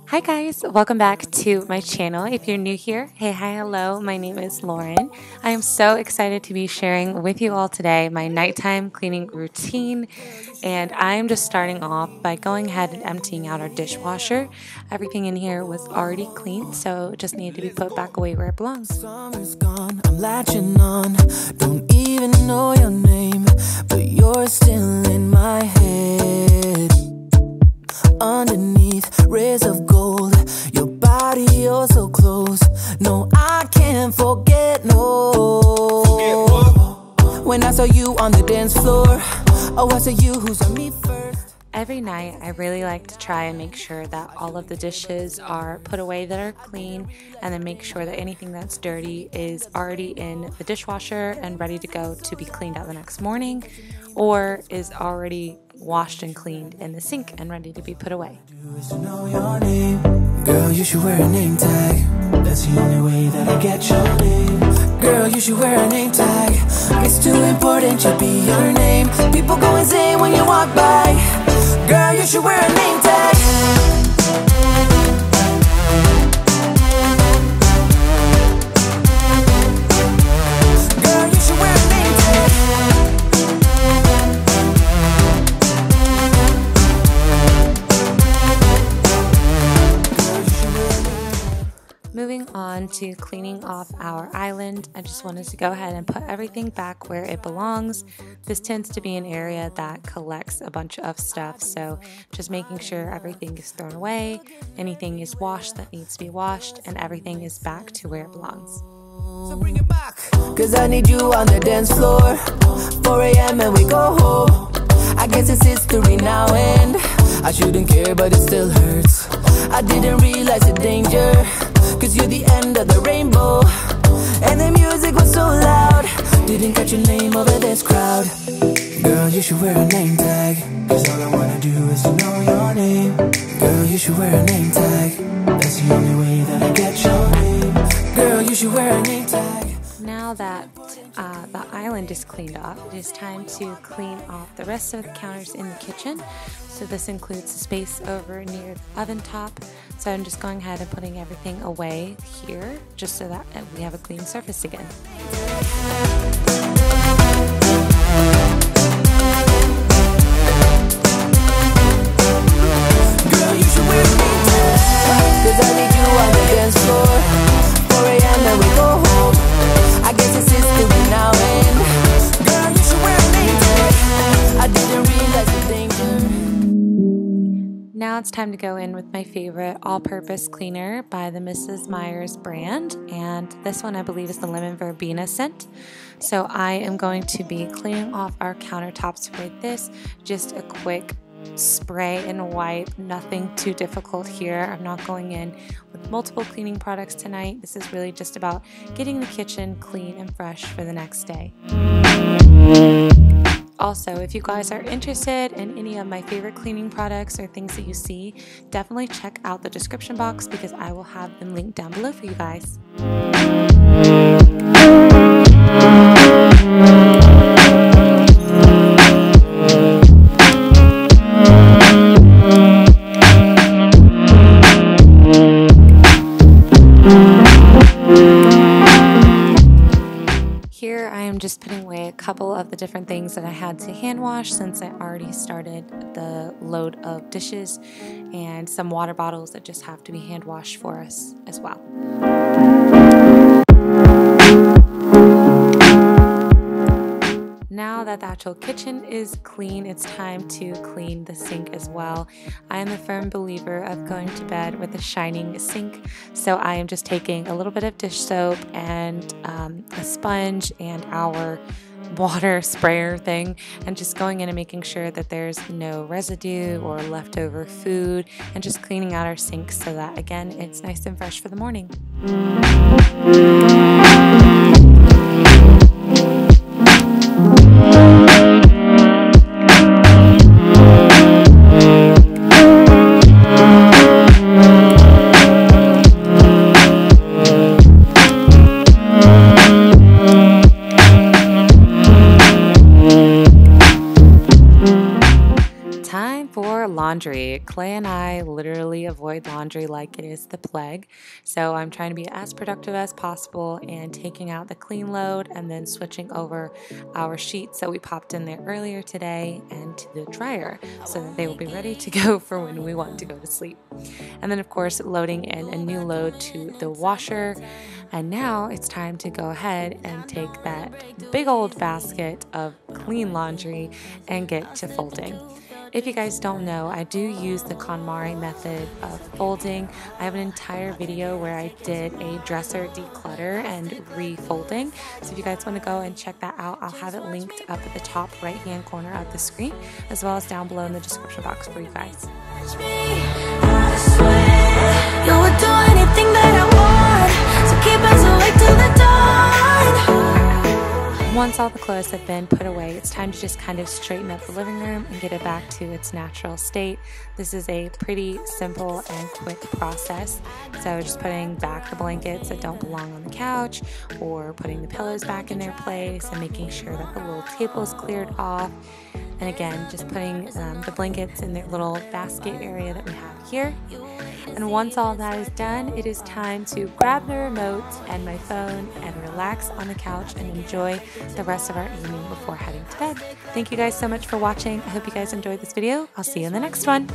Hi guys, welcome back to my channel. If you're new here, hey, hi, hello, my name is Lauren. I am so excited to be sharing with you all today my nighttime cleaning routine, and I'm just starting off by going ahead and emptying out our dishwasher. Everything in here was already clean, so it just needed to be put back away where it belongs. Summer's gone, I'm latching on, don't even know your name, but you're still in my head. Underneath rays of gold, your body, you're so close. No, I can't forget, no. When I saw you on the dance floor, oh, I saw you who saw me first. Every night, I really like to try and make sure that all of the dishes are put away that are clean, and then make sure that anything that's dirty is already in the dishwasher and ready to go to be cleaned out the next morning, or is already washed and cleaned in the sink and ready to be put away. Girl, you should wear a name tag. That's the only way that I get your name. Girl, you should wear a name tag. It's too important to be your name. People go insane when you walk by. Girl, you should wear a name tag. Girl, you should wear a name tag. Moving on to cleaning off our island, I just wanted to go ahead and put everything back where it belongs. This tends to be an area that collects a bunch of stuff, so just making sure everything is thrown away, anything is washed that needs to be washed, and everything is back to where it belongs. So bring it back, cause I need you on the dance floor. 4 a.m. and we go home. I guess it's history now and I shouldn't care, but it still hurts. I didn't realize the danger, cause you're the end of the rainbow. And the music was so loud, didn't catch your name over this crowd. Girl, you should wear a name tag, cause all I wanna do is to know your name. Girl, you should wear a name tag. That's the only way that I get your name. Girl, you should wear a name tag. Now that the island is cleaned up, it is time to clean off the rest of the counters in the kitchen. So this includes the space over near the oven top. So I'm just going ahead and putting everything away here, just so that we have a clean surface again. Girl, you should wear a name tag, cause I need you on the dance floor. 4 a.m. and we go home. I guess it's history now and girl, you should wear a name tag. I didn't realize the danger. Now it's time to go in with my favorite all-purpose cleaner by the Mrs. Meyer's brand, and this one I believe is the lemon verbena scent. So I am going to be cleaning off our countertops with this. Just a quick spray and wipe, nothing too difficult here. I'm not going in with multiple cleaning products tonight. This is really just about getting the kitchen clean and fresh for the next day. Also, if you guys are interested in any of my favorite cleaning products or things that you see, definitely check out the description box because I will have them linked down below for you guys. Here I am just putting away a couple of the different things that I had to hand wash since I already started the load of dishes, and some water bottles that just have to be hand washed for us as well. Now that the actual kitchen is clean, it's time to clean the sink as well. I am a firm believer of going to bed with a shining sink, so I am just taking a little bit of dish soap and a sponge and our water sprayer thing, and just going in and making sure that there's no residue or leftover food, and just cleaning out our sink so that, again, it's nice and fresh for the morning. laundry. Clay and I literally really avoid laundry like it is the plague. So I'm trying to be as productive as possible and taking out the clean load and then switching over our sheets that we popped in there earlier today and to the dryer so that they will be ready to go for when we want to go to sleep. And then of course loading in a new load to the washer. And now it's time to go ahead and take that big old basket of clean laundry and get to folding. If you guys don't know, I do use the KonMari method of folding. I have an entire video where I did a dresser declutter and refolding. So if you guys want to go and check that out, I'll have it linked up at the top right hand corner of the screen, as well as down below in the description box for you guys. Once all the clothes have been put away, it's time to just kind of straighten up the living room and get it back to its natural state. This is a pretty simple and quick process. So just putting back the blankets that don't belong on the couch, or putting the pillows back in their place and making sure that the little table is cleared off. And again, just putting the blankets in their little basket area that we have here. And once all that is done, it is time to grab the remote and my phone and relax on the couch and enjoy the rest of our evening before heading to bed. Thank you guys so much for watching. I hope you guys enjoyed this video. I'll see you in the next one.